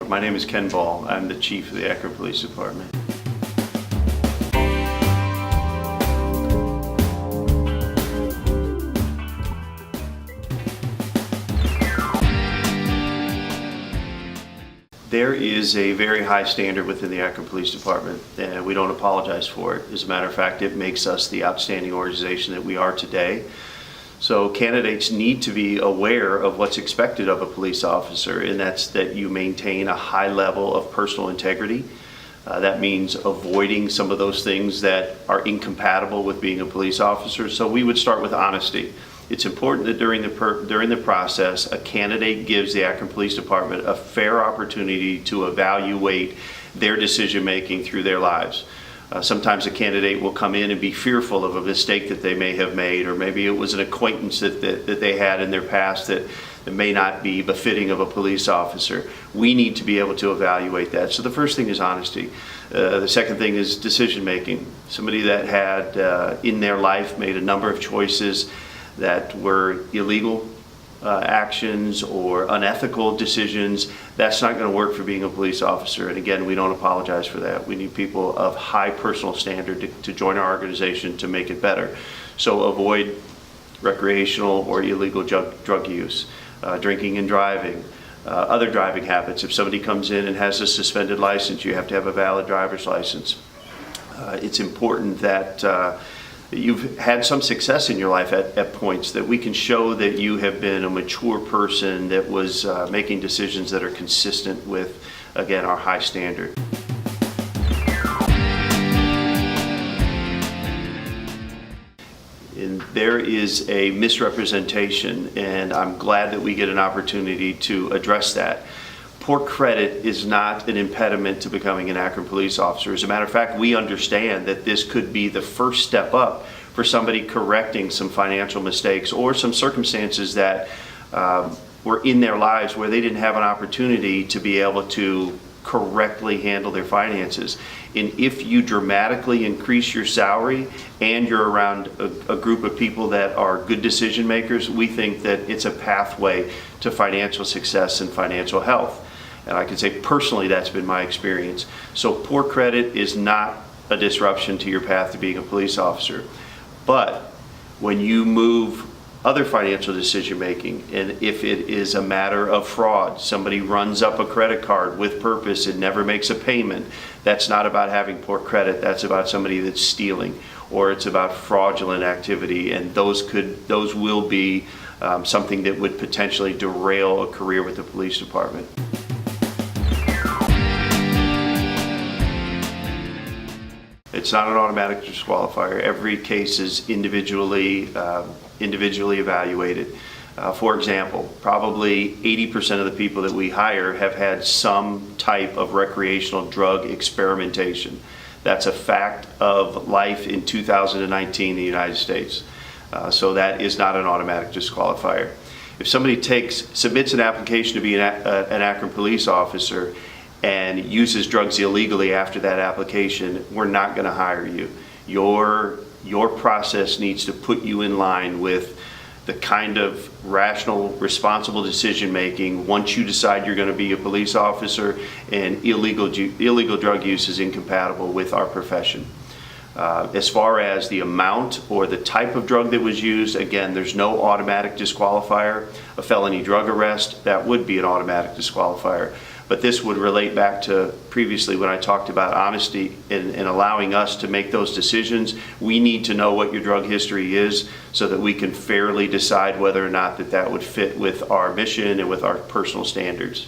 My name is Ken Ball. I'm the Chief of the Akron Police Department. There is a very high standard within the Akron Police Department, and we don't apologize for it. As a matter of fact, it makes us the outstanding organization that we are today. So candidates need to be aware of what's expected of a police officer, and that's that you maintain a high level of personal integrity. That means avoiding some of those things that are incompatible with being a police officer. So we would start with honesty. It's important that during the process, a candidate gives the Akron Police Department a fair opportunity to evaluate their decision making through their lives. Sometimes a candidate will come in and be fearful of a mistake that they may have made, or maybe it was an acquaintance that they had in their past that may not be befitting of a police officer. We need to be able to evaluate that. So the first thing is honesty. The second thing is decision making. Somebody that had in their life made a number of choices that were illegal actions or unethical decisions, that's not going to work for being a police officer. And again, we don't apologize for that. We need people of high personal standard to join our organization to make it better. So avoid recreational or illegal drug use, drinking and driving, other driving habits. If somebody comes in and has a suspended license, you have to have a valid driver's license. It's important that you've had some success in your life at points, that we can show that you have been a mature person that was making decisions that are consistent with, again, our high standard. And there is a misrepresentation, and I'm glad that we get an opportunity to address that. Poor credit is not an impediment to becoming an Akron police officer. As a matter of fact, we understand that this could be the first step up for somebody correcting some financial mistakes or some circumstances that were in their lives where they didn't have an opportunity to be able to correctly handle their finances. And if you dramatically increase your salary and you're around a group of people that are good decision makers, we think that it's a pathway to financial success and financial health. And I can say personally that's been my experience. So poor credit is not a disruption to your path to being a police officer. But when you move other financial decision making, and if it is a matter of fraud, somebody runs up a credit card with purpose and never makes a payment, that's not about having poor credit, that's about somebody that's stealing, or it's about fraudulent activity, and those will be something that would potentially derail a career with the police department. It's not an automatic disqualifier. Every case is individually evaluated. For example, probably 80% of the people that we hire have had some type of recreational drug experimentation. That's a fact of life in 2019 in the United States. So that is not an automatic disqualifier. If somebody submits an application to be an Akron police officer and uses drugs illegally after that application, we're not going to hire you. Your process needs to put you in line with the kind of rational, responsible decision making once you decide you're going to be a police officer, and illegal drug use is incompatible with our profession. As far as the amount or the type of drug that was used, again, there's no automatic disqualifier. A felony drug arrest, that would be an automatic disqualifier. But this would relate back to previously when I talked about honesty and allowing us to make those decisions. We need to know what your drug history is so that we can fairly decide whether or not that would fit with our mission and with our personal standards.